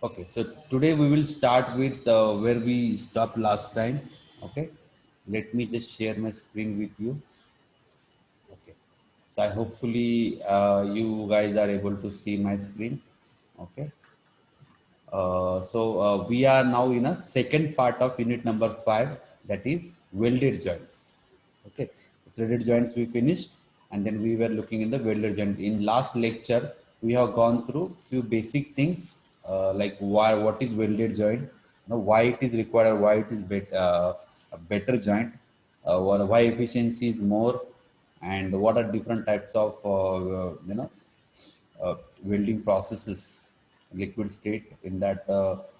Okay, so today we will start with where we stopped last time. Okay, let me just share my screen with you. Okay, so I hopefully you guys are able to see my screen. Okay, we are now in a second part of unit number 5, that is welded joints. Okay, threaded joints we finished, and then we were looking in the welded joint. In last lecture, we have gone through few basic things like what is welded joint, why it is required, why it is a better joint, why efficiency is more, and what are different types of welding processes, liquid state, in that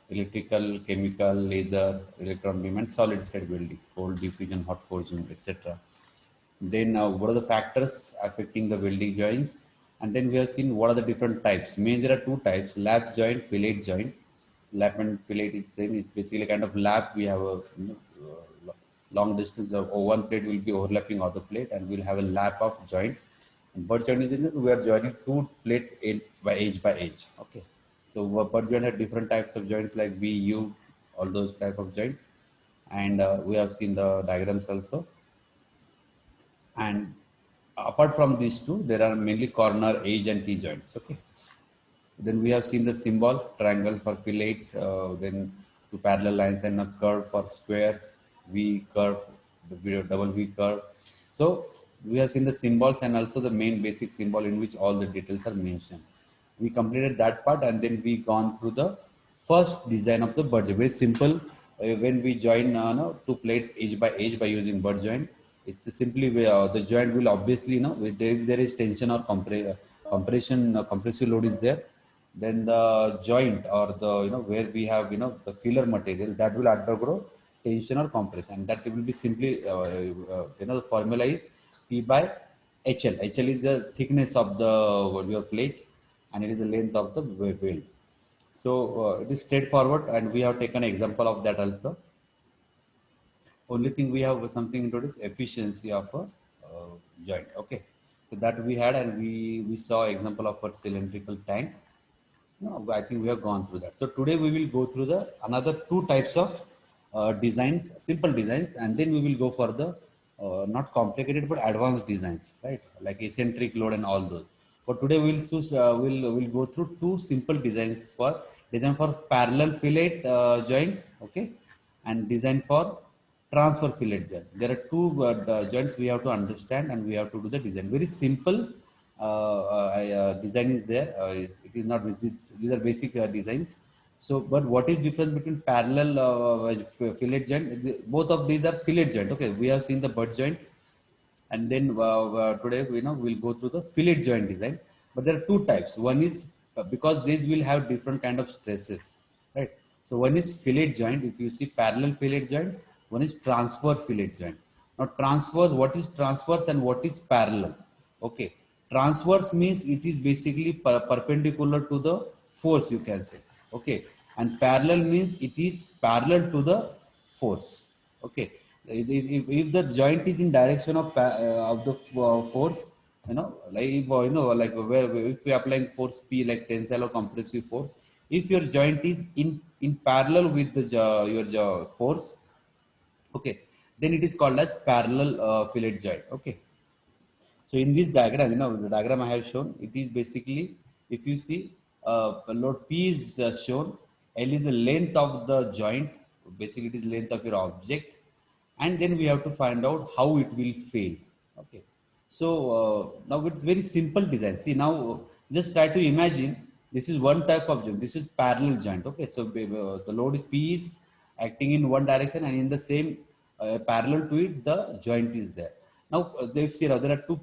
electrical, chemical, laser, electron beam, and solid state welding, cold diffusion, hot forging, etc. Then what are the factors affecting the welding joints? And then we have seen what are the different types. Mainly there are two types: lap joint, fillet joint. Lap and fillet is same. It's basically kind of lap. We have a long distance of one plate will be overlapping other plate, and we'll have a lap of joint. And butt joint is in it, we are joining two plates by edge. Okay. So butt joint have different types of joints like V, U, all those type of joints. And we have seen the diagrams also. And apart from these two, there are mainly corner, edge, and T joints. Okay. Then we have seen the symbol triangle for fillet, then two parallel lines and a curve for square, V curve, double V curve. So we have seen the symbols and also the main basic symbol in which all the details are mentioned. We completed that part, and then we gone through the first design of the butt joint. Very simple. When we join no, two plates edge by edge by using butt joint, it's simply the joint will obviously, if there is tension or compression, compressive load is there, then the joint or the where we have the filler material, that will undergo tension or compression, and that will be simply the formula is P by HL. HL is the thickness of the your plate, and it is the length of the weld. So it is straightforward, and we have taken an example of that also. Only thing we have something introduced, efficiency of a joint. Okay, so that we had, and we saw example of a cylindrical tank. No, I think we have gone through that. So today we will go through the another two types of designs, simple designs, and then we will go for the not complicated but advanced designs, right? Like eccentric load and all those. But today we'll go through two simple designs for design for parallel fillet joint, okay, and design for transfer fillet joint. There are two joints we have to understand, and we have to do the design. Very simple design is there. It is not. These are basic designs. So, but what is difference between parallel fillet joint? Both of these are fillet joint. Okay, we have seen the butt joint, and then today we'll go through the fillet joint design. But there are two types. One is because these will have different kind of stresses, right? So one is fillet joint. If you see parallel fillet joint, one is transfer fillet joint. Now transverse, what is transverse and what is parallel? Okay, transverse means it is basically perpendicular to the force, you can say. Okay, and parallel means it is parallel to the force. Okay, if the joint is in direction of the force, like if we are applying force P, like tensile or compressive force, if your joint is in parallel with the your force, okay, then it is called as parallel fillet joint. Okay, so in this diagram, the diagram I have shown, it is basically, if you see, load P is shown, L is the length of the joint, basically it is length of your object, and then we have to find out how it will fail. Okay, so now it's very simple design. See now, just try to imagine, this is one type of joint, this is parallel joint. Okay, so the load P is acting in one direction, and in the same parallel to it, the joint is there. Now, if see, there are two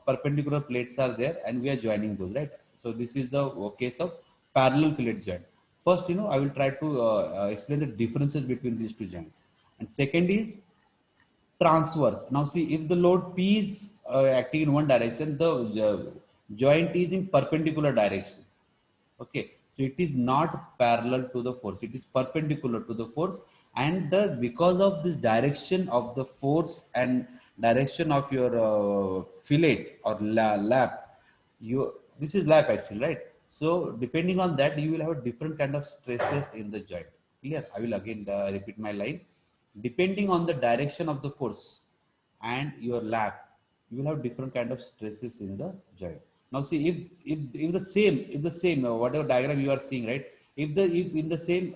perpendicular plates are there, and we are joining those, right? So this is the case of parallel fillet joint. First, I will try to explain the differences between these two joints. And second is transverse. Now, see, if the load P is acting in one direction, the joint is in perpendicular directions. Okay, so it is not parallel to the force; it is perpendicular to the force, and because of this direction of the force and direction of your fillet or lap, this is lap actually, right? So depending on that, you will have different kind of stresses in the joint. Clear? I will again repeat my line. Depending on the direction of the force and your lap, you will have different kind of stresses in the joint. Now see, if the same whatever diagram you are seeing, right? If in the same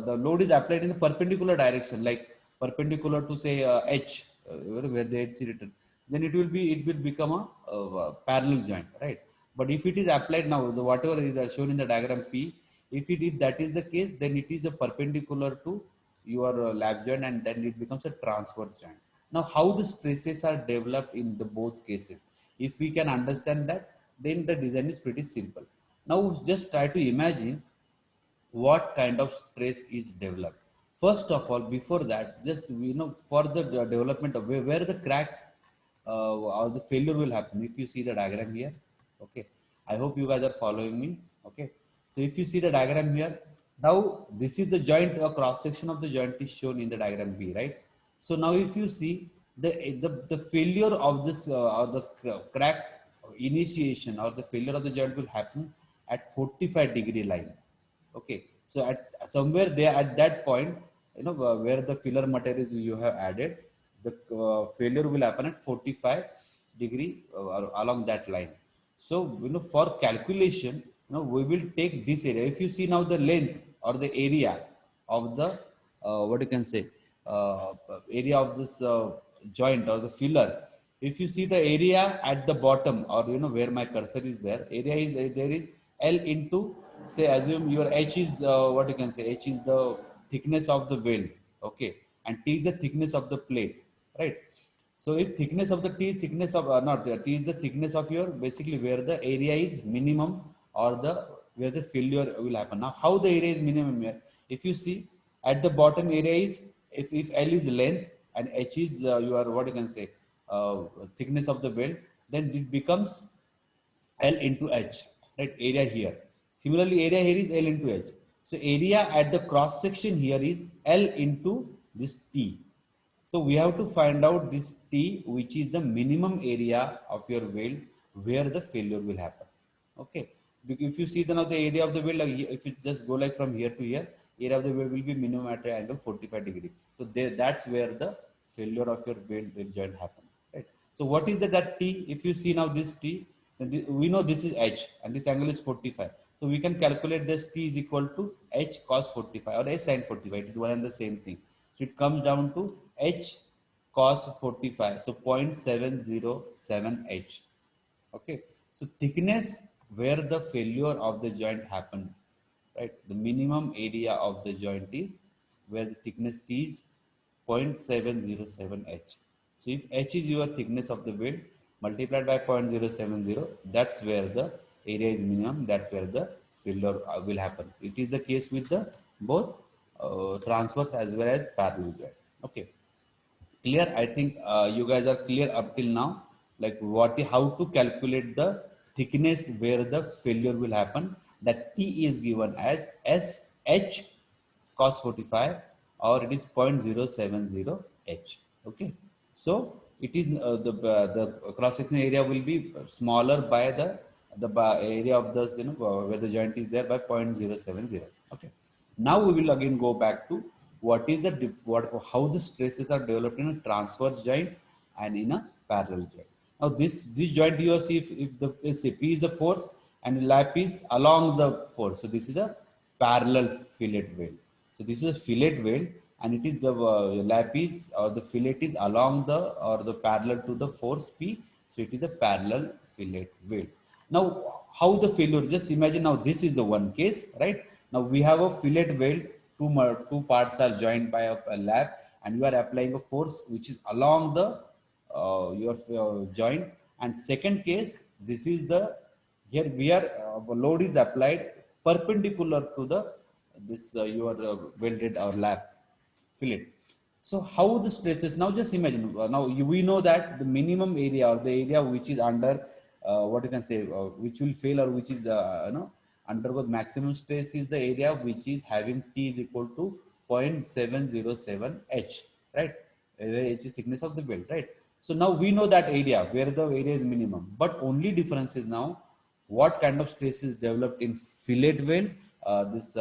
the load is applied in the perpendicular direction, like perpendicular to say H, where the H is written, then it will become a parallel joint, right? But if it is applied now, the whatever is shown in the diagram P, if that is the case, then it is a perpendicular to your lap joint, and then it becomes a transverse joint. Now, how the stresses are developed in the both cases, if we can understand that, then the design is pretty simple. Now, just try to imagine what kind of stress is developed. First of all, before that, just for the development of where the crack or the failure will happen. If you see the diagram here, okay, I hope you guys are following me. Okay, so if you see the diagram here, now this is the joint, a cross section of the joint is shown in the diagram B, right? So now if you see the failure of this or the crack initiation or the failure of the joint will happen at 45-degree line. Okay, so at somewhere there at that point, where the filler materials you have added, the failure will happen at 45-degree along that line. So for calculation, we will take this area. If you see now the length or the area of the what you can say area of this joint or the filler. If you see the area at the bottom, or where my cursor is there, area is there is L into, say, assume your H is what you can say, H is the thickness of the weld, okay, and T is the thickness of the plate, right? So if thickness of the T is thickness of not T is the thickness of your, basically where the area is minimum, or the where the failure will happen. Now how the area is minimum here? If you see at the bottom area is, if L is length and H is your what you can say thickness of the weld, then it becomes L into H, right? Area here. Similarly, area here is L into H. So area at the cross section here is L into this T. So we have to find out this T, which is the minimum area of your weld where the failure will happen. Okay. If you see the now the area of the weld, like if it just go like from here to here, area of the weld will be minimum at an angle 45-degree. So there, that's where the failure of your weld will joint happen. Right. So what is that T? If you see now this T, then we know this is H and this angle is 45. So we can calculate this T is equal to H cos 45 or H sin 45. It is one and the same thing. So it comes down to H cos 45. So 0.707 H. Okay. So thickness where the failure of the joint happened, right? The minimum area of the joint is where the thickness T is 0.707 H. So if H is your thickness of the weld multiplied by 0.070, that's where the area is minimum, that's where the failure will happen. It is the case with the both transverse as well as parallel joint. Okay, clear? I think you guys are clear up till now, like how to calculate the thickness where the failure will happen. That T is given as SH cos 45, or it is 0.070 H. Okay, so it is the cross section area will be smaller by the area of the where the joint is there by 0.070. Okay, now we will again go back to what is the how the stresses are developed in a transverse joint and in a parallel joint. Now this joint you see, if the P is the force and lap is along the force, so this is a parallel fillet weld. So this is a fillet weld, and it is the lap is or the fillet is along the or the parallel to the force P. So it is a parallel fillet weld. Now how the failure? Just imagine now this is the one case, right? Now we have a fillet weld. Two parts are joined by a lap, and you are applying a force which is along the your joint. And second case, this is the here we are load is applied perpendicular to the this your welded or lap fillet. So how the stresses? Now just imagine. Now we know that the minimum area or the area which is under what you can say which will fail or which is undergoes maximum stress is the area which is having T is equal to 0.707 H, right? H is thickness of the weld, right? So now we know that area where the area is minimum, but only difference is now what kind of stress is developed in fillet weld, this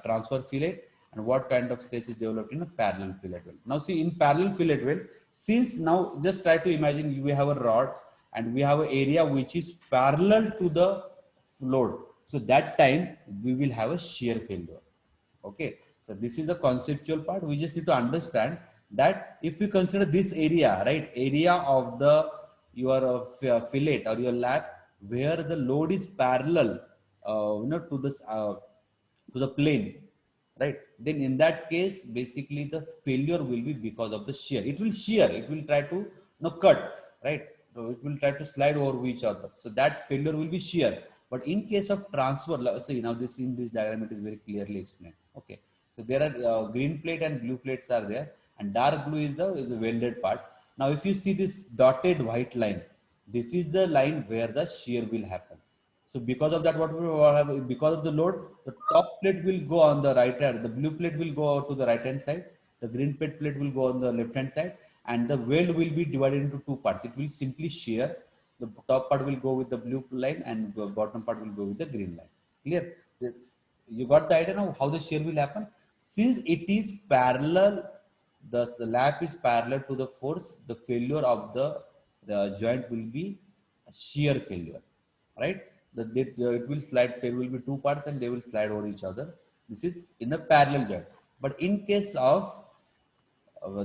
transfer fillet, and what kind of stress is developed in a parallel fillet weld. Now see, in parallel fillet weld, since now just try to imagine we have a rod and we have an area which is parallel to the load. So that time we will have a shear failure. Okay, so this is the conceptual part. We just need to understand that if we consider this area, right, area of the your fillet or your lap where the load is parallel, to this to the plane, right? Then in that case, basically the failure will be because of the shear. It will shear. It will try to cut, right? So it will try to slide over each other. So that failure will be shear. But in case of transfer, let's say now this in this diagram it is very clearly explained. Okay, so there are green plate and blue plates are there, and dark blue is the welded part. Now, if you see this dotted white line, this is the line where the shear will happen. So because of that, what we will have, because of the load, the top plate will go on the right hand, the blue plate will go out to the right hand side, the green plate will go on the left hand side, and the weld will be divided into two parts. It will simply shear. The top part will go with the blue line and the bottom part will go with the green line. Clear? You got the idea now how the shear will happen? Since it is parallel, the slab is parallel to the force, the failure of the joint will be a shear failure, right? It will slide, there will be two parts and they will slide over each other. This is in a parallel joint. But in case of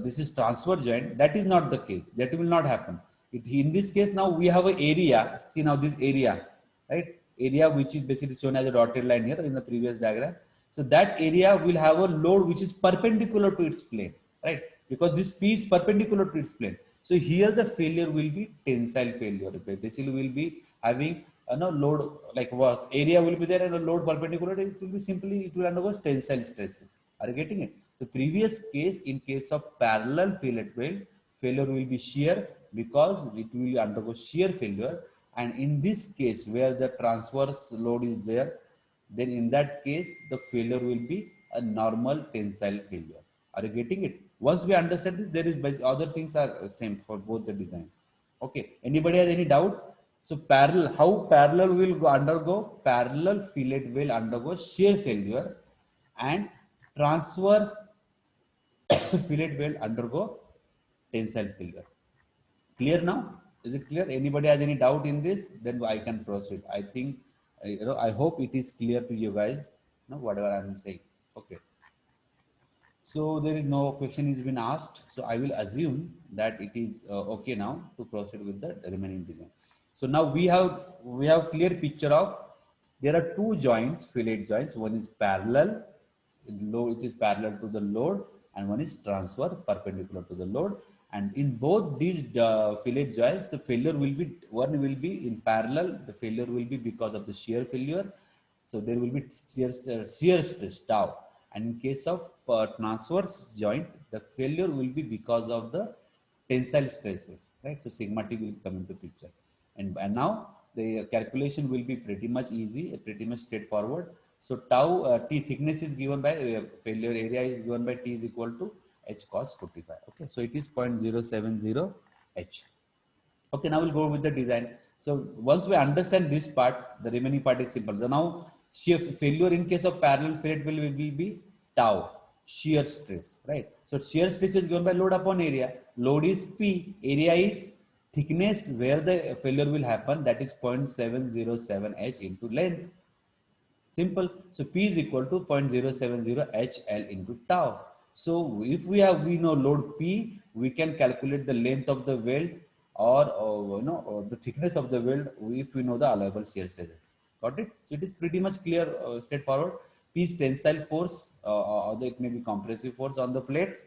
this is transfer joint, that is not the case. That will not happen. In this case, now we have an area. See now this area, right? Area which is basically shown as a dotted line here in the previous diagram. So that area will have a load which is perpendicular to its plane, right? Because this P is perpendicular to its plane. So here the failure will be tensile failure. Basically, will be having load like was area will be there and a load perpendicular. It will be simply it will undergo tensile stresses. Are you getting it? So previous case, in case of parallel fillet weld, failure will be shear because it will undergo shear failure. And in this case where the transverse load is there, then in that case the failure will be a normal tensile failure. Are you getting it? Once we understand this, there is other things are same for both the design. Okay. Anybody has any doubt? So parallel, how parallel will undergo? Parallel fillet will undergo shear failure, and transverse fillet will undergo tensile failure. Clear now? Is it clear? Anybody has any doubt in this? Then I can proceed. I think, I hope it is clear to you guys, whatever I am saying. Okay. So there is no question is been asked. So I will assume that it is okay now to proceed with the remaining design. So now we have clear picture of there are two joints, fillet joints. One is parallel, it is parallel to the load, and one is transfer perpendicular to the load. And in both these fillet joints, the failure will be one will be in parallel. The failure will be because of the shear failure. So there will be shear stress tau. And in case of transverse joint, the failure will be because of the tensile stresses, right? So sigma t will come into picture. And now the calculation will be pretty much easy, pretty much straightforward. So tau t thickness is given by failure area is given by t is equal to h cos 45. Okay, so it is 0.070 h. Okay, now we'll go with the design. So once we understand this part, the remaining part is simple. So now shear failure in case of parallel fillet will be tau, shear stress, right? So shear stress is given by load upon area. Load is P, area is thickness where the failure will happen, that is 0.707 h into length. Simple. So P is equal to 0.070 HL into tau. So if we know load P, we can calculate the length of the weld or the thickness of the weld if we know the allowable shear stresses. Got it? So it is pretty much clear, straightforward. P is tensile force, or it may be compressive force on the plates.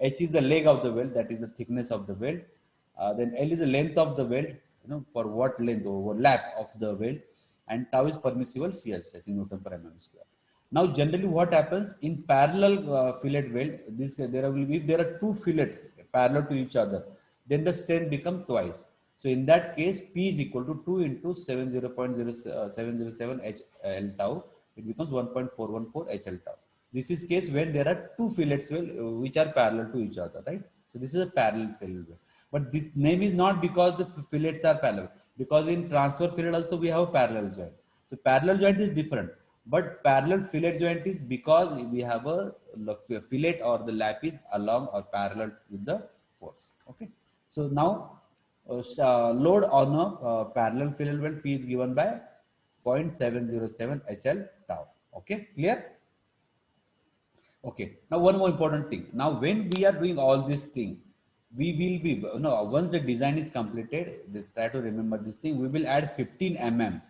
H is the leg of the weld, that is the thickness of the weld. Then L is the length of the weld, for what length, overlap of the weld. And tau is permissible shear stress in Newton per mm square. Now, generally, what happens in parallel fillet weld? If there are two fillets parallel to each other, then the strength becomes twice. So in that case, P is equal to 2 into 70.0707 H L tau. It becomes 1.414 H L tau. This is case when there are two fillets which are parallel to each other, right? So this is a parallel fillet weld. But this name is not because the fillets are parallel. Because in transfer fillet also we have a parallel joint. So parallel joint is different, but parallel fillet joint is because we have a fillet or the lap is along or parallel with the force. Okay. So now load on a parallel fillet weld P is given by 0.707 HL tau. Okay, clear? Okay. Now one more important thing. Now when we are doing all these things, we will be no once the design is completed. Try to remember this thing. We will add 15 mm,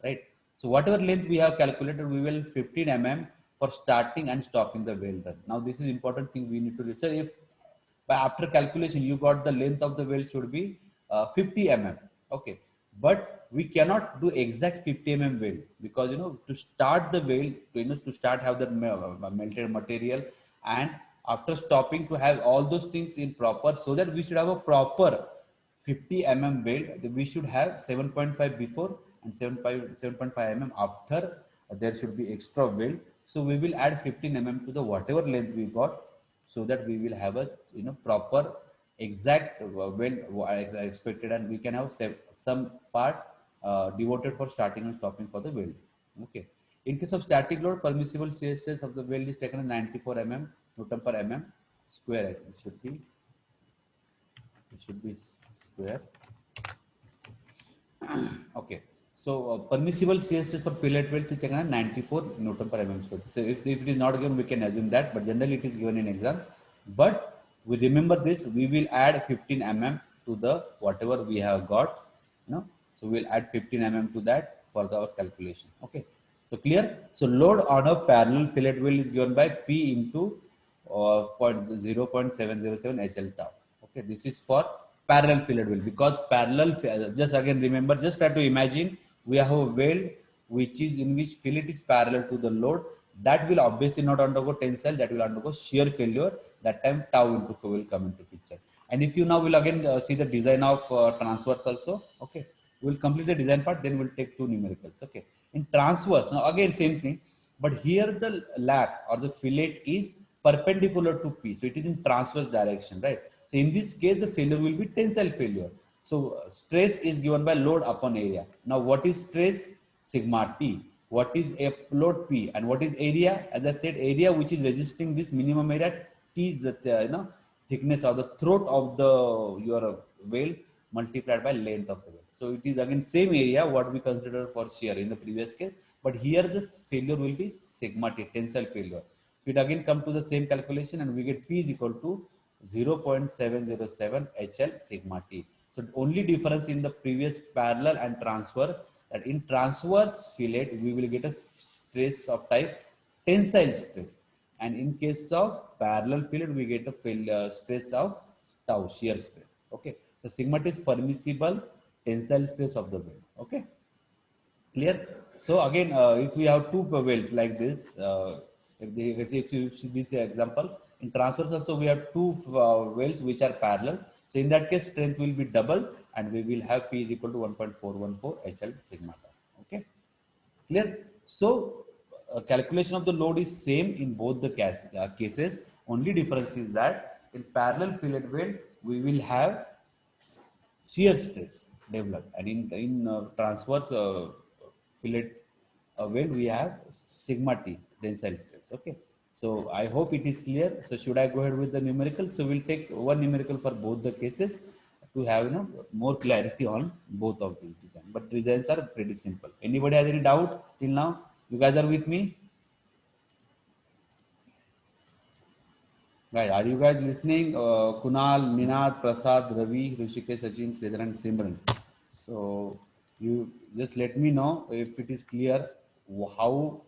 right? So whatever length we have calculated, we will 15 mm for starting and stopping the weld run. Now this is important thing we need to research. If by after calculation you got the length of the weld should be 50 mm, okay, but we cannot do exact 50 mm weld because to start the weld, to start have the melted material, and after stopping to have all those things in proper, so that we should have a proper 50 mm weld, we should have 7.5 before and 7.5 mm after. There should be extra weld, so we will add 15 mm to the whatever length we got, so that we will have a proper exact weld expected, and we can have some part devoted for starting and stopping for the weld. Okay. In case of static load, permissible shear stress of the weld is taken as 94 mm Newton per mm square. It should be square. Okay. So permissible shear stress for fillet welds is taken as 94 Newton per mm square. So if it is not given, we can assume that, but generally it is given in exam. But we remember this, we will add 15 mm to the whatever we have got. So we'll add 15 mm to that for our calculation. Okay. So clear. So load on a parallel fillet weld is given by P into 0.707 HL tau. Okay, this is for parallel fillet weld, because parallel, just again remember, just try to imagine we have a weld which is in which fillet is parallel to the load. That will obviously not undergo tensile, that will undergo shear failure. That time tau into will come into picture. And if you now will again see the design of transverse also. Okay, we will complete the design part, then we'll take two numericals. Okay, in transverse, now again same thing, but here the lap or the fillet is perpendicular to P, so it is in transverse direction, right? So in this case, the failure will be tensile failure. So stress is given by load upon area. Now what is stress? Sigma T. What is a load P, and what is area? As I said, area which is resisting this minimum area T is the thickness or the throat of the your weld multiplied by length of the weld. So it is again same area what we considered for shear in the previous case, but here the failure will be sigma T, tensile failure. So it again come to the same calculation, and we get P is equal to 0.707 HL sigma T. So the only difference in the previous parallel and transfer, that in transverse fillet we will get a stress of type tensile stress, and in case of parallel fillet we get a stress of tau, shear stress. Okay, so sigma T is permissible tensile stress of the weld. Okay, clear. So again, if we have two welds like this, if you see this example, in transverse also we have two welds which are parallel. So in that case, strength will be double, and we will have P is equal to 1.414 HL sigma tau. Okay, clear. So calculation of the load is same in both the cases. Only difference is that in parallel fillet weld we will have shear stress developed, and in transverse fillet weld we have sigma T, tensile stress. Okay, so I hope it is clear. So should I go ahead with the numerical? So we'll take one numerical for both the cases to have more clarity on both of these designs. But designs are pretty simple. Anybody has any doubt till now? You guys are with me? Guys, are you guys listening? Kunal, Ninad, Prasad, Ravi, Rishikesh, Sachin, Sridhar, and Simran. So you just let me know if it is clear how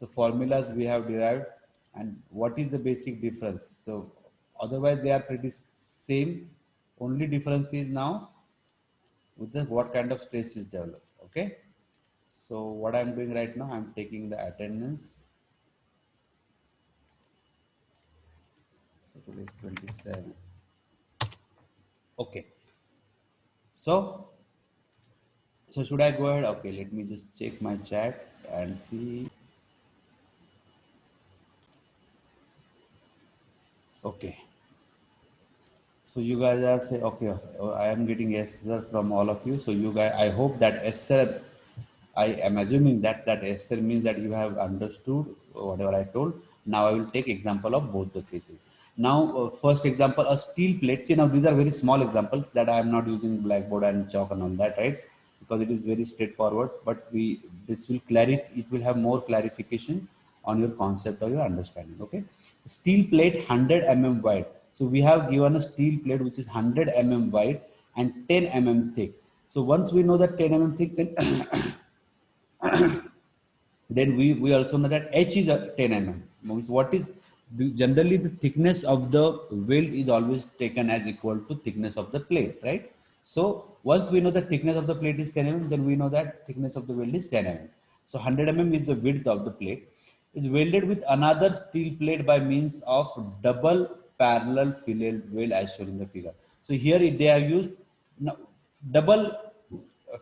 the formulas we have derived and what is the basic difference. So otherwise they are pretty same. Only difference is now with the what kind of stress is developed. Okay. So what I'm doing right now, I'm taking the attendance. So today is 27. Okay. So should I go ahead? Okay, let me just check my chat and see. Okay. So you guys are saying, okay, I am getting yes sir from all of you. So you guys, I hope that yes sir I am assuming that yes sir means that you have understood whatever I told. Now I will take example of both the cases. Now, first example, a steel plate. See, now these are very small examples that I am not using blackboard and chalk and all that, right? Because it is very straightforward. But this will it will have more clarification on your concept or your understanding. Okay, steel plate 100 mm wide. So we have given a steel plate which is 100 mm wide and 10 mm thick. So once we know that 10 mm thick, then we also know that H is a 10 mm. Means what is generally the thickness of the weld is always taken as equal to thickness of the plate, right? So once we know the thickness of the plate is 10 mm, then we know that thickness of the weld is 10 mm. So 100 mm is the width of the plate. Is welded with another steel plate by means of double parallel fillet weld as shown in the figure. So here they have used double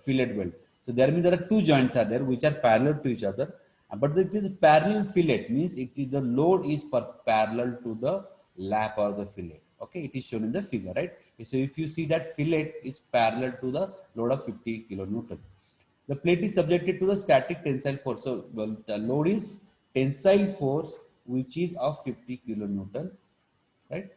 fillet weld. So there means there are two joints are there which are parallel to each other. But it is parallel fillet means it is the load is parallel to the lap or the fillet. Okay, it is shown in the figure, right? So if you see that fillet is parallel to the load of 50 kilonewton. The plate is subjected to the static tensile force. So well, the load is tensile force which is of 50 kilonewton, right?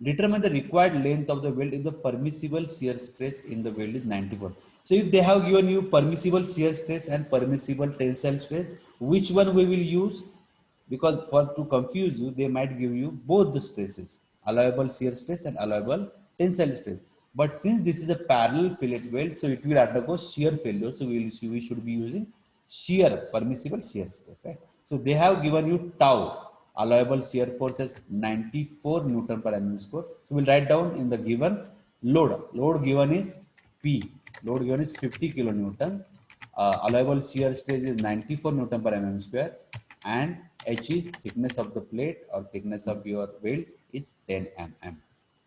Determine the required length of the weld if the permissible shear stress in the weld is 94. So if they have given you permissible shear stress and permissible tensile stress, which one we will use? Because for to confuse you, they might give you both the stresses, allowable shear stress and allowable tensile stress. But since this is a parallel fillet weld, so it will undergo shear failure. So we should be using shear, permissible shear stress, right? So they have given you tau, allowable shear force as 94 Newton per mm square. So we'll write down in the given load. Load given is P. Load given is 50 kilonewton. Allowable shear stress is 94 Newton per mm square, and H is thickness of the plate or thickness of your weld is 10 mm.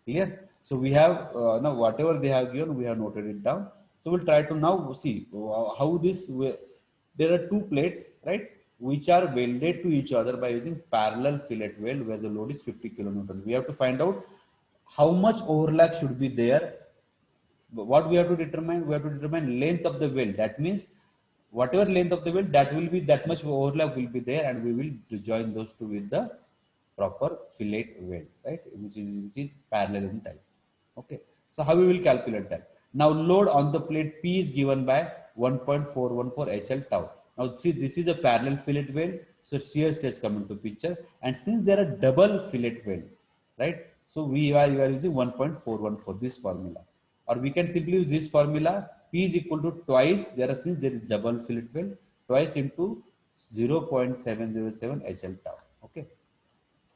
Clear? So we have now whatever they have given, we have noted it down. So we'll try to now see how this. There are two plates, right, which are welded to each other by using parallel fillet weld where the load is 50 kilonewton. We have to find out how much overlap should be there. What we have to determine? We have to determine length of the weld. That means whatever length of the weld, that will be that much overlap will be there, and we will join those two with the proper fillet weld, right? Which is parallel in type. Okay. So how we will calculate that? Now load on the plate P is given by 1.414 HL tau. Now see, this is a parallel fillet weld, so shear stress come into picture, and since there are double fillet weld, right? So we are using 1.414 this formula, or we can simply use this formula. P is equal to twice there are since there is double fillet weld twice into 0.707 HL tau. Okay.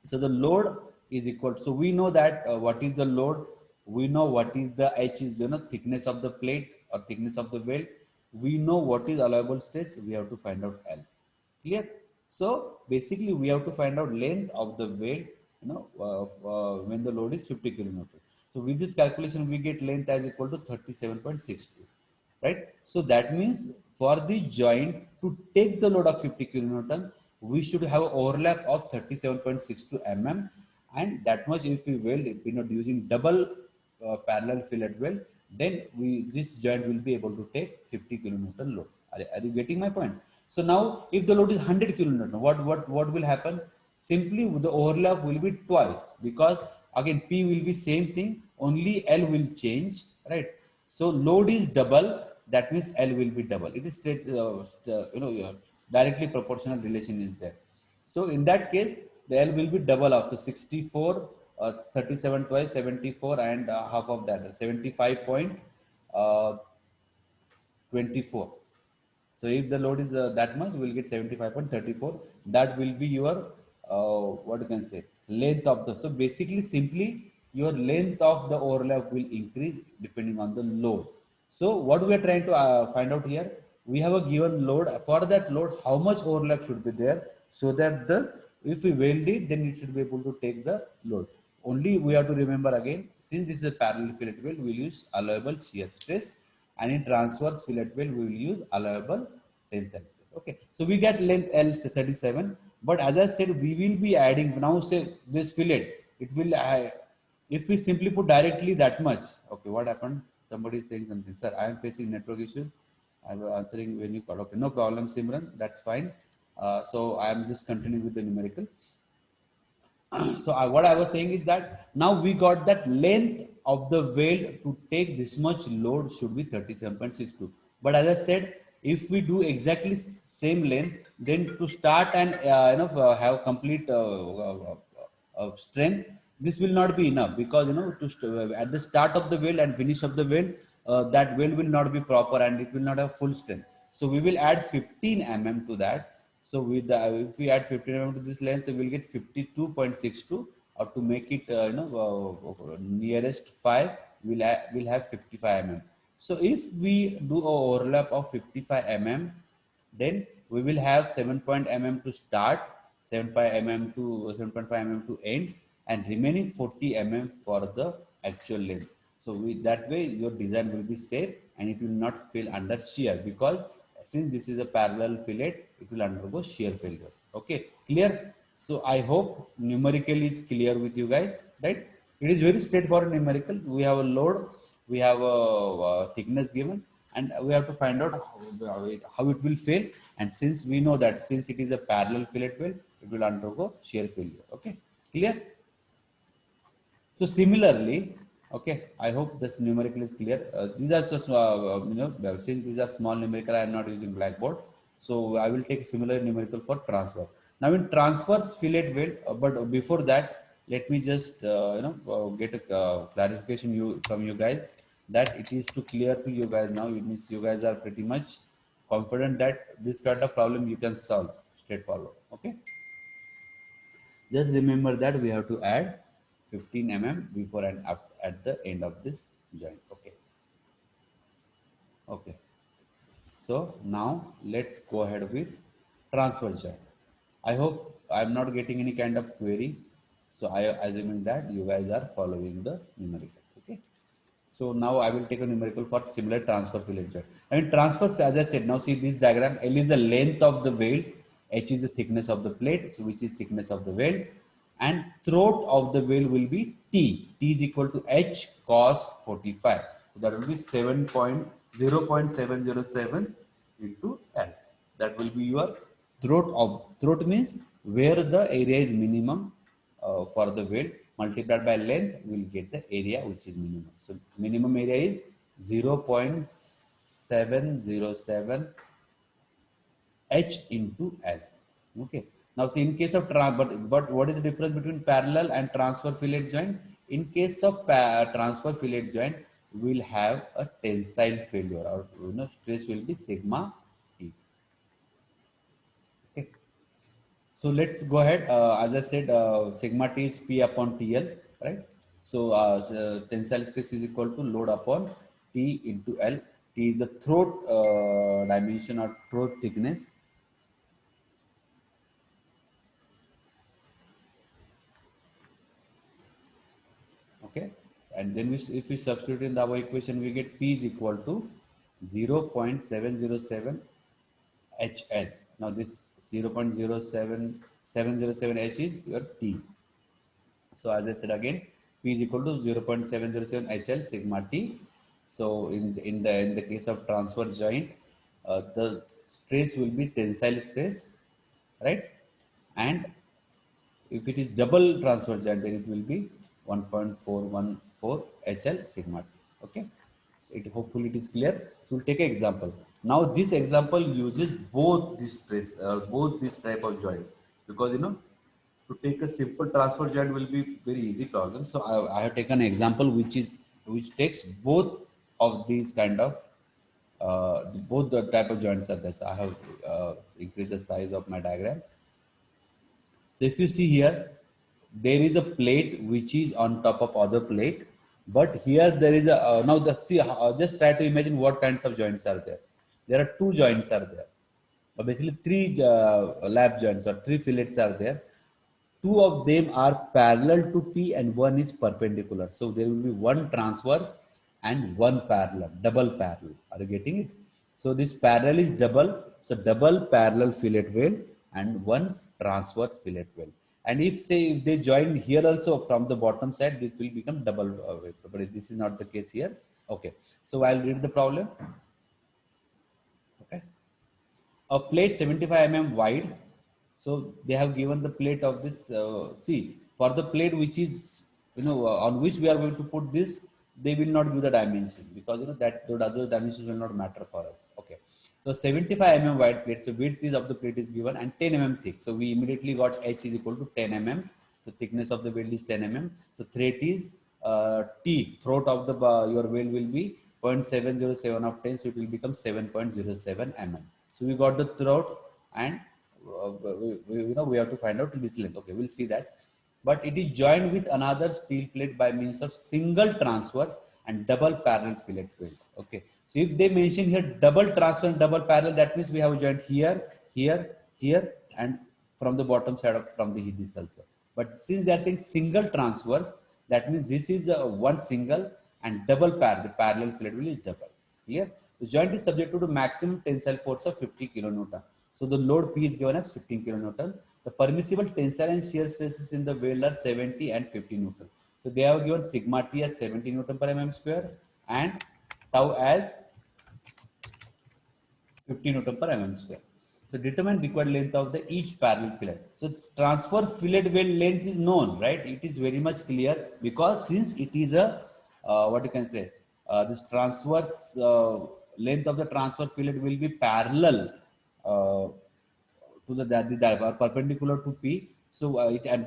So the load is equal. So we know that what is the load. We know what is the H is thickness of the plate or thickness of the weld. We know what is allowable stress. We have to find out L. Clear? So basically we have to find out length of the weld. When the load is 50 kilonewton. So with this calculation we get length as equal to 37.62. Right? So that means for the joint to take the load of 50 kilonewton, we should have an overlap of 37.62 mm, and that much if we weld, if we not using double parallel fillet weld, then this joint will be able to take 50 kilonewton load. Are you getting my point? So now if the load is 100 kilonewton, what will happen? Simply the overlap will be twice, because again P will be same thing, only L will change, right? So load is double, that means L will be double. It is straight, directly proportional relation is there. So in that case, the L will be double of, so 64, 37 twice 74, and half of that 75.24. So if the load is that much, we'll get 75.34. That will be your what you can say length of the. So basically, simply your length of the overlap will increase depending on the load. So what we are trying to find out here, we have a given load. For that load, how much overlap should be there, so that thus if we weld it, then it should be able to take the load. Only we have to remember again, since this is a parallel fillet weld, we will use allowable shear stress, and in transverse fillet weld we will use allowable tensile. Okay, so we get length L 37, but as I said, we will be adding now. Say this fillet, it will if we simply put directly that much. Okay, what happened? Somebody is saying something. Sir, I am facing network issue. I was answering when you call. Okay, no problem, Simran. That's fine. So I am just continuing with the numerical. So what I was saying is that now we got that length of the weld to take this much load should be 37.62. But as I said, if we do exactly same length, then to start and have complete strength, this will not be enough, because at the start of the weld and finish of the weld, that weld will not be proper and it will not have full strength. So we will add 15 mm to that. So with if we add 15 mm to this length, so we'll get 52.62, or to make it nearest 5, we'll have 55 mm. So if we do a overlap of 55 mm, then we will have 7 mm to start, 7.5 mm to 7.5 mm to end, and remaining 40 mm for the actual length. So with that way, your design will be safe and it will not fail under shear, because since this is a parallel fillet, it will undergo shear failure. Okay, clear? So I hope numerical is clear with you guys, right? It is very straightforward numerical. We have a load, we have a thickness given, and we have to find out how it will fail. And since we know that since it is a parallel fillet weld, it will undergo shear failure. Okay, clear? So similarly, okay, I hope this numerical is clear. These are just, since these are small numerical, I am not using blackboard. So I will take similar numerical for transfer. Now in transverse fillet weld, but before that, let me just, get a clarification from you guys, that it is too clear to you guys now. It means you guys are pretty much confident that this kind of problem you can solve straightforward. Okay. Just remember that we have to add 15 mm before and up at the end of this joint. Okay. Okay. So now let's go ahead with transfer joint. I hope I'm not getting any kind of query. So I assuming that you guys are following the numerical. Okay. So now I will take a numerical for similar transfer fillet joint. I mean transfer, as I said, now see this diagram, L is the length of the weld, H is the thickness of the plate, so which is thickness of the weld, and throat of the weld will be T. T is equal to H cos 45. So that will be 0.707 into L. That will be your throat means where the area is minimum for the weld, multiplied by length, we will get the area which is minimum. So minimum area is 0.707 H into L. Okay. Now see in case of but what is the difference between parallel and transfer fillet joint? In case of transfer fillet joint, we will have a tensile failure, or stress will be sigma T. Okay. So let's go ahead. As I said, sigma T is P upon TL, right? So tensile stress is equal to load upon T into L. T is the throat dimension or throat thickness. Okay, and then if we substitute in our equation, we get P is equal to 0.707 HL. Now this 0.07707 H is your T. So as I said again, P is equal to 0.707 HL sigma T. So in the case of transfer joint, the stress will be tensile stress, right? And if it is double transfer joint, then it will be 1.414 HL sigma T. Okay, so hopefully it is clear. So we'll take an example. Now this example uses both this stress, both this type of joints, because to take a simple transfer joint will be very easy problem. So I have taken an example which takes both of these kind of both the type of joints are there. So I have increased the size of my diagram. So if you see here, there is a plate which is on top of other plate, but here there is a now see just try to imagine what kinds of joints are there. There are two joints are there, basically three lap joints or three fillets are there. Two of them are parallel to P and one is perpendicular. So there will be one transverse and one parallel, double parallel. Are you getting it? So this parallel is double. So double parallel fillet weld and one transverse fillet weld. And if if they join here also from the bottom side, it will become double weld. But this is not the case here. Okay, so I'll read the problem. Okay, a plate 75 wide. So they have given the plate of this. See, for the plate which is on which we are going to put this, they will not give the dimension because that those other dimensions will not matter for us. Okay, so 75 wide plate. So width is of the plate is given and 10 thick. So we immediately got h is equal to 10 So thickness of the weld is 10 So thread is T, throat of the your weld will be 0.707 of 10. So it will become 7.07 So we got the throat and we have to find out this length. Okay, we'll see that. But it is joined with another steel plate by means of single transverse and double parallel fillet weld. Okay, so if they mention here double transverse and double parallel, that means we have joined here, here, here, and from the bottom side of from the this also. But since they are saying single transverse, that means this is one single and double parallel. The parallel fillet weld is double. Here, the joint is subject to the maximum tensile force of 50 kilonewton. So the load P is given as 15 kilonewton. The permissible tensile and shear stresses in the weld are 70 and 50 newton. So they have given sigma T as 70 newton per mm square and tau as 50 newton per mm square. So determine required length of the each parallel fillet. So transfer fillet weld length is known, right? It is very much clear because since it is a what you can say this transverse length of the transfer fillet will be parallel uh, to the perpendicular to P. So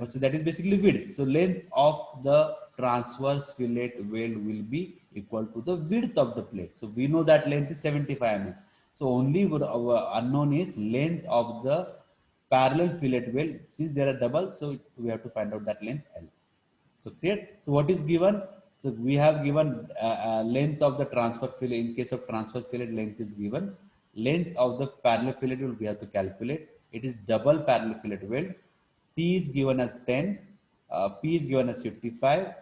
so that is basically width. So length of the transverse fillet weld will be equal to the width of the plate. So we know that length is 75 So only our unknown is length of the parallel fillet weld. Since there are double, so we have to find out that length L. So clear. So what is given? So we have given length of the transfer fillet. In case of transfer fillet, length is given. Length of the parallel fillet weld we have to calculate. It is double parallel fillet weld. T is given as 10, P is given as 55,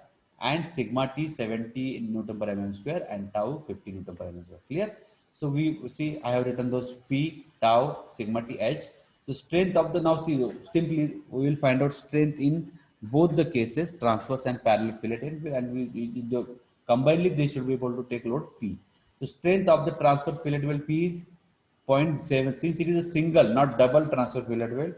and sigma T 70 Newton per mm square and tau 50 Newton per mm square. Clear? So we see I have written those P, tau, sigma T, H. So strength of the now see simply we will find out strength in both the cases transverse and parallel fillet and we combinedly they should be able to take load P. So strength of the transfer fillet weld P is 0.7 since it is a single not double transfer fillet weld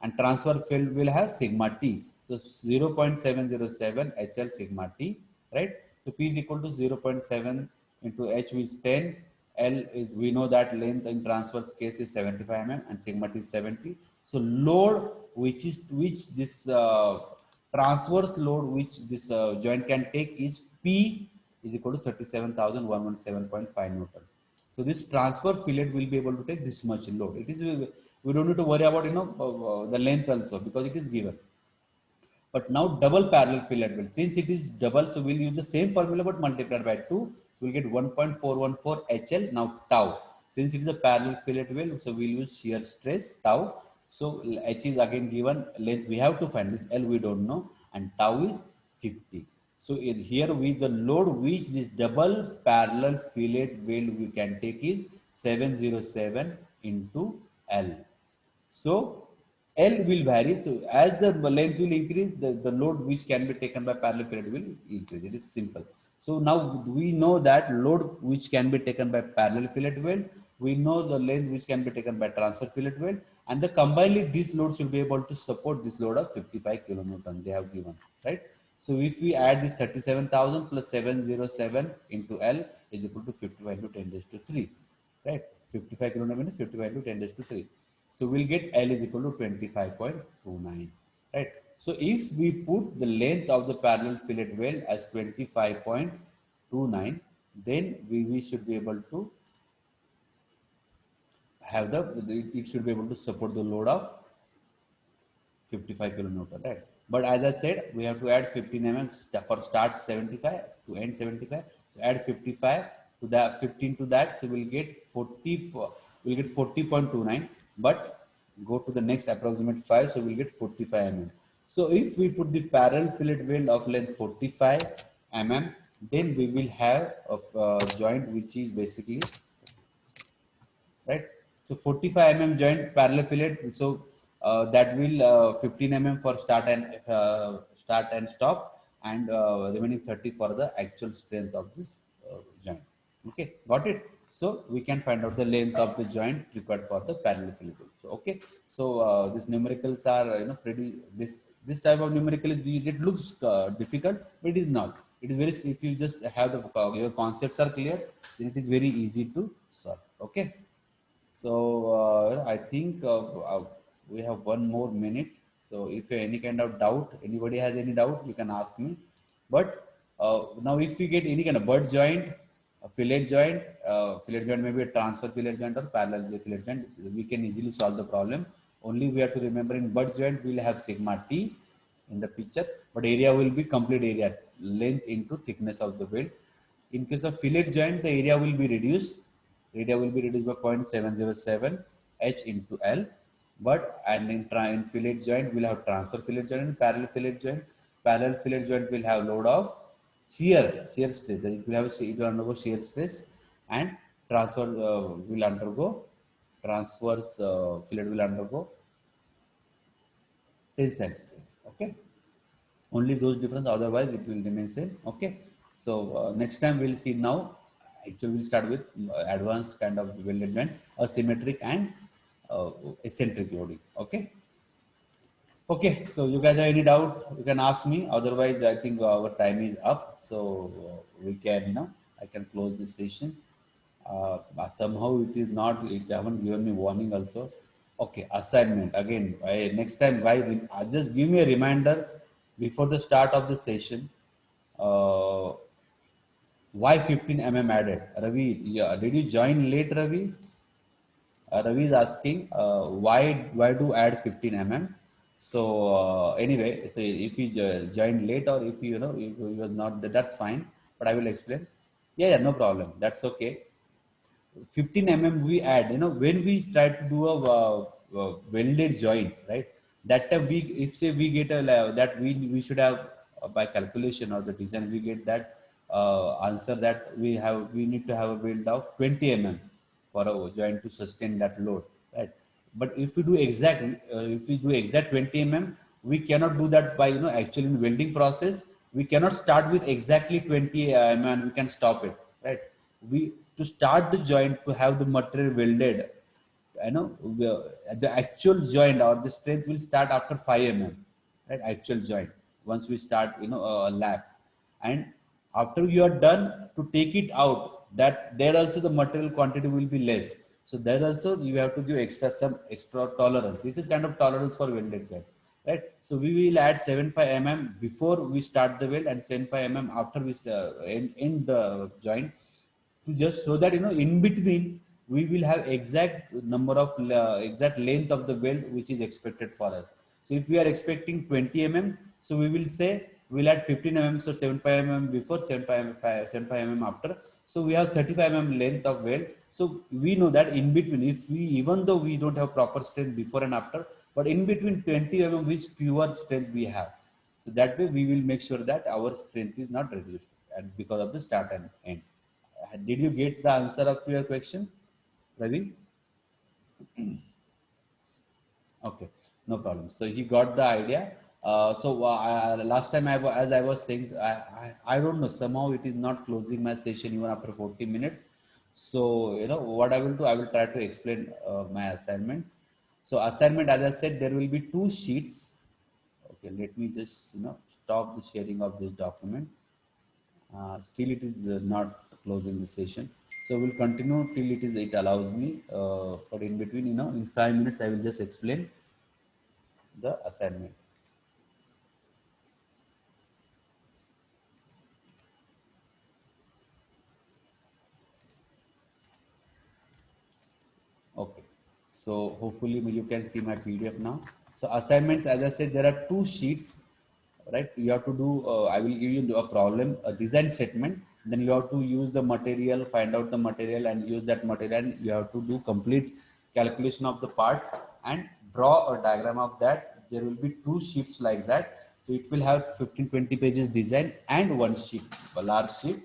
and transfer field will have sigma T. So 0.707 HL sigma T, right? So P is equal to 0.7 into H which is 10. L is we know that length in transverse case is 75 and sigma T is 70. So load which this transverse load which this joint can take is P is equal to 37,117.5 Newton. So this transfer fillet will be able to take this much load. It is we don't need to worry about the length also because it is given. But now double parallel fillet weld. Since it is double, so we'll use the same formula but multiplied by 2. So we'll get 1.414 HL. Now tau. Since it is a parallel fillet weld, so we'll use shear stress tau. So H is again given. Length we have to find this. L we don't know. And tau is 50. So here with the load which this double parallel fillet weld we can take is 707 into L. So L will vary. So as the length will increase, the load which can be taken by parallel fillet will increase. It is simple. So now we know that load which can be taken by parallel fillet weld, we know the length which can be taken by transfer fillet weld, and the combinedly these loads will be able to support this load of 55 kilonewton they have given, right? So if we add this 37,000 plus 707 into L is equal to 55 to 10 raised to 3, right? 55 kilonewton is 55 to 10 raised to 3. So we'll get L is equal to 25.29, right? So if we put the length of the parallel fillet weld as 25.29, then we should be able to have it should be able to support the load of 55 kilonewton, right? But as I said, we have to add 15 for start 75 to end 75. So add 55 to that 15 to that. So we'll get 40. We'll get 40.29. But go to the next approximate 5. So we'll get 45 So if we put the parallel fillet weld of length 45 then we will have a joint which is basically right. So 45 joint parallel fillet. So that will 15 for start and stop, and remaining 30 for the actual strength of this joint. Okay, got it? So we can find out the length of the joint required for the parallel fillet. So okay, so these numericals are pretty this type of numerical is it looks difficult, but it is not. It is very if you just have the your concepts are clear, then it is very easy to solve. Okay. So I think we have 1 more minute. So if you have any kind of doubt, anybody has any doubt, you can ask me. But now if we get any kind of butt joint, a fillet joint maybe a transfer fillet joint or parallel fillet joint, we can easily solve the problem. Only we have to remember in butt joint we will have sigma t in the picture, but area will be complete area, length into thickness of the weld. In case of fillet joint, the area will be reduced. Area will be reduced by 0.707 H into L. But and in fillet joint, we'll have transfer fillet joint and parallel fillet joint. Parallel fillet joint will have load of shear stress. It will have it will undergo shear stress, and transfer will undergo transverse fillet will undergo tensile stress. Okay, only those difference, otherwise it will remain same. Okay, so next time we'll see. Now actually we'll start with advanced kind of welded joints, asymmetric and eccentric loading. Okay. Okay, so you guys have any doubt, you can ask me, otherwise I think our time is up. So we can I can close this session. Somehow it is not, it haven't given me warning also. Okay, assignment again. Next time guys, just give me a reminder before the start of the session. uh, why 15 added, Ravi? Yeah, did you join late, Ravi? Ravi is asking why do add 15 mm. So anyway, so if you joined late, or if if you was not, that's fine. But I will explain. Yeah, yeah, no problem. That's okay. 15 mm we add, when we try to do a welded joint, right? That time we, if say we get that we should have by calculation or the design, we get that answer that we need to have a weld of 20 mm for a joint to sustain that load, right? But if we do if we do exact 20 mm, we cannot do that by actually in welding process. We cannot start with exactly 20 mm and we can stop it, right? We, to start the joint, to have the material welded, the actual joint or the strength will start after 5 mm, right? Actual joint, once we start a lap, and after you are done to take it out, that there also the material quantity will be less. So there also you have to give some extra tolerance. This is kind of tolerance for welded joint, right? So we will add 75 mm before we start the weld, and 75 mm after we end the joint, to just so that in between we will have exact number of exact length of the weld which is expected for us. So if we are expecting 20 mm, so we will say we'll add 15 mm, so 75 mm before, 75 mm after. So we have 35 mm length of weld. So we know that in between, if we, even though we don't have proper strength before and after, but in between 20 mm which pure strength we have. So that way we will make sure that our strength is not reduced, and because of the start and end. Did you get the answer of your question, Ravi? Okay, no problem. So he got the idea. Last time as I was saying, I don't know, somehow it is not closing my session even after 40 minutes. So what I will do, I will try to explain my assignments. So assignment, as I said, there will be 2 sheets. Okay, let me just stop the sharing of this document. Still it is not closing the session, so we'll continue till it allows me, but in between, in 5 minutes I will just explain the assignment. Okay, so hopefully you can see my PDF now. So assignments, as I said, there are 2 sheets, right? You have to do, I will give you a problem, a design statement. Then you have to use the material, find out the material and use that material. And you have to do complete calculation of the parts and draw a diagram of that. There will be 2 sheets like that. So it will have 15-20 pages design and 1 sheet, a large sheet.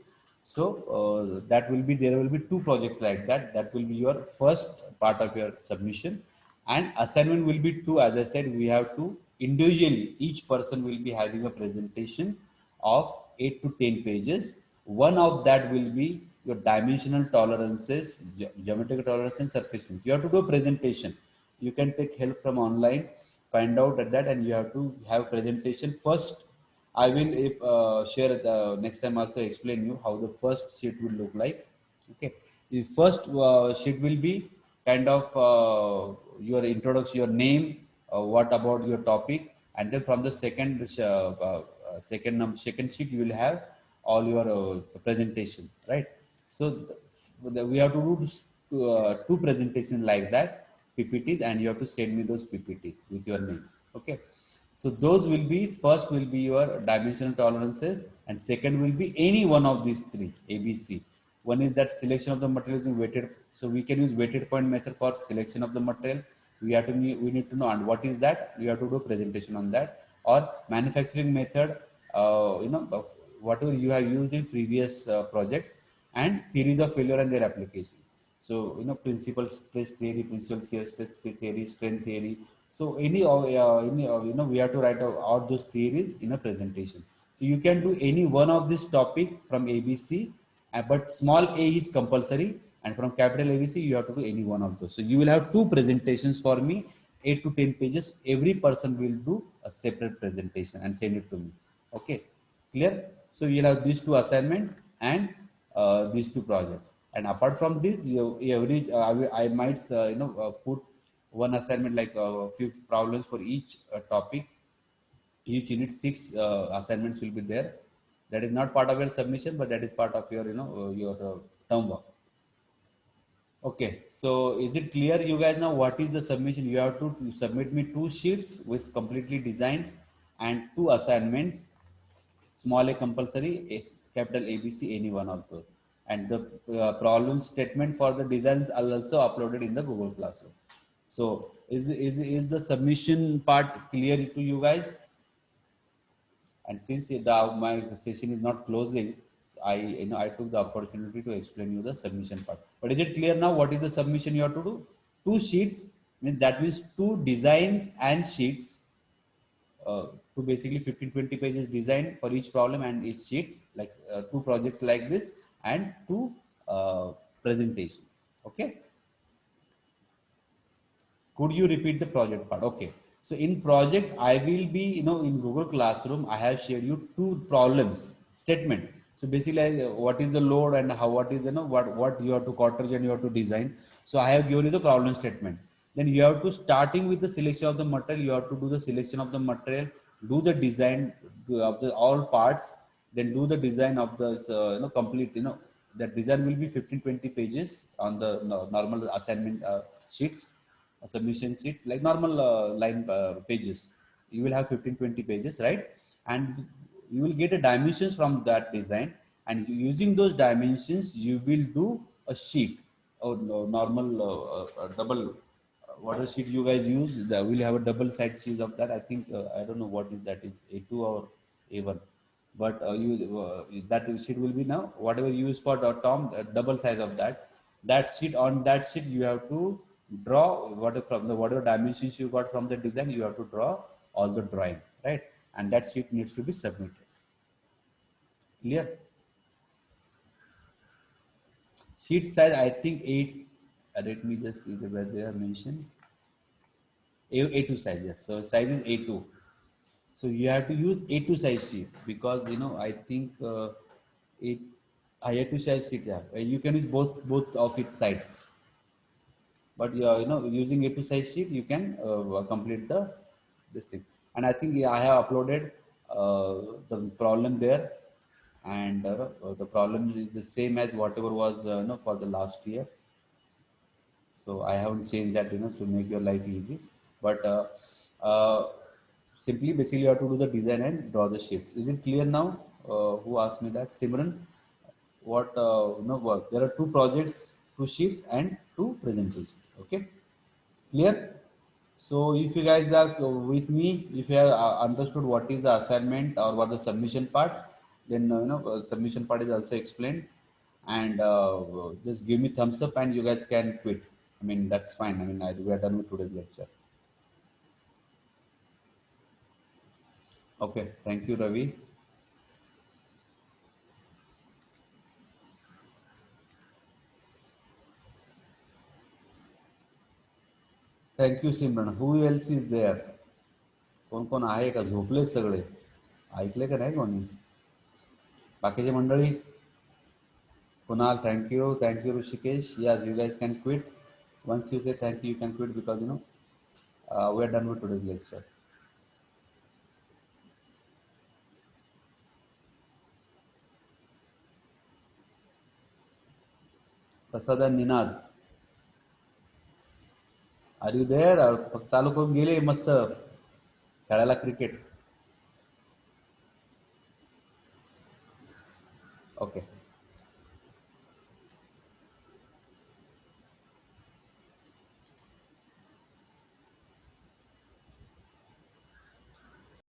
So that will be, there will be 2 projects like that. That will be your first part of your submission, and assignment will be 2. As I said, we have to individually, each person will be having a presentation of 8 to 10 pages. One of that will be your dimensional tolerances, geometric tolerance and surface finishes. You have to do a presentation. You can take help from online, find out at that, and you have to have presentation first. I will if, share the next time also explain you how the first sheet will look like. Okay, the first sheet will be kind of your introduction, your name, what about your topic, and then from the second sheet you will have all your presentation, right? So we have to do two presentations like that, PPTs, and you have to send me those PPTs with your name. Okay. So those will be, first will be your dimensional tolerances, and second will be any one of these three ABC. One is that selection of the material using weighted. So we can use weighted point method for selection of the material. We need to know, and what is that? We have to do a presentation on that. Or manufacturing method, whatever you have used in previous projects, and theories of failure and their application. So, principal stress theory, principal shear stress theory, strength theory. So, we have to write out all those theories in a presentation. So, you can do any one of this topic from ABC, but small a is compulsory, and from capital ABC, you have to do any one of those. So, you will have two presentations for me, 8 to 10 pages. Every person will do a separate presentation and send it to me. Okay, clear? So, you'll have these two assignments and these two projects. And apart from this, I might put one assignment like a few problems for each topic. Each unit, six assignments will be there. That is not part of your submission, but that is part of your your term work. Okay, so is it clear, you guys, now what is the submission? You have to submit me two sheets with completely designed and two assignments, small a compulsory, capital ABC, any one of those. And the problem statement for the designs are also uploaded in the Google Classroom. So is the submission part clear to you guys? And since my session is not closing, I took the opportunity to explain you the submission part. But is it clear now what is the submission you have to do? Two sheets, means that means two designs and sheets, to basically 15-20 pages design for each problem and each sheets, like two projects like this, and two presentations. Okay, could you repeat the project part? Okay. So in project, I will be, in Google Classroom, I have shared you two problems statement. So basically, what is the load and how, what is, what you have to cartridge and you have to design. So I have given you the problem statement. Then you have to, starting with the selection of the material, you have to do the selection of the material, do the design of the all parts, then do the design of the, complete, that design will be 15-20 pages on the normal assignment sheets, submission sheets, like normal line pages. You will have 15-20 pages, right? And you will get a dimensions from that design, and using those dimensions you will do a sheet or normal double whatever sheet you guys use. We'll have a double side sheet of that. I think I don't know what is that, is A2 or A1, but that sheet will be, now whatever you use for Tom, double size of that. That sheet, on that sheet you have to draw whatever from the whatever dimensions you got from the design, you have to draw all the drawing, right? And that sheet needs to be submitted. Clear? Sheet size, I think 8. Let me just see where they are mentioned. A2 size, yes. So size is A2. So you have to use A2 size sheets, because I think it A2 size sheet. Yeah, you can use both of its sides, but using A2 size sheet you can complete the this thing. And I think, yeah, I have uploaded the problem there, and the problem is the same as whatever was for the last year. So I haven't changed that, to make your life easy. But uh, simply, basically, you have to do the design and draw the shapes. Is it clear now? Who asked me that? Simran. What work? There are two projects, two sheets, and two presentations. Okay, clear? So if you guys are with me, if you have understood what is the assignment or what the submission part, then submission part is also explained. And just give me thumbs up, and you guys can quit. I mean, that's fine. I mean, we are done with today's lecture. Okay, thank you, Ravi. Thank you Simran. Who else is there? कोण कोण आहे का? झोपले सगळे? ऐकले का नाही कोणी? बाकीची मंडळी? Kunal, thank you. Thank you, Rishikesh. Yes, you guys can quit. Once you say thank you can quit because we are done with today's lecture. Prasad and Ninad, are you there? चालू करून गेले मस्त खेळायला cricket. Okay.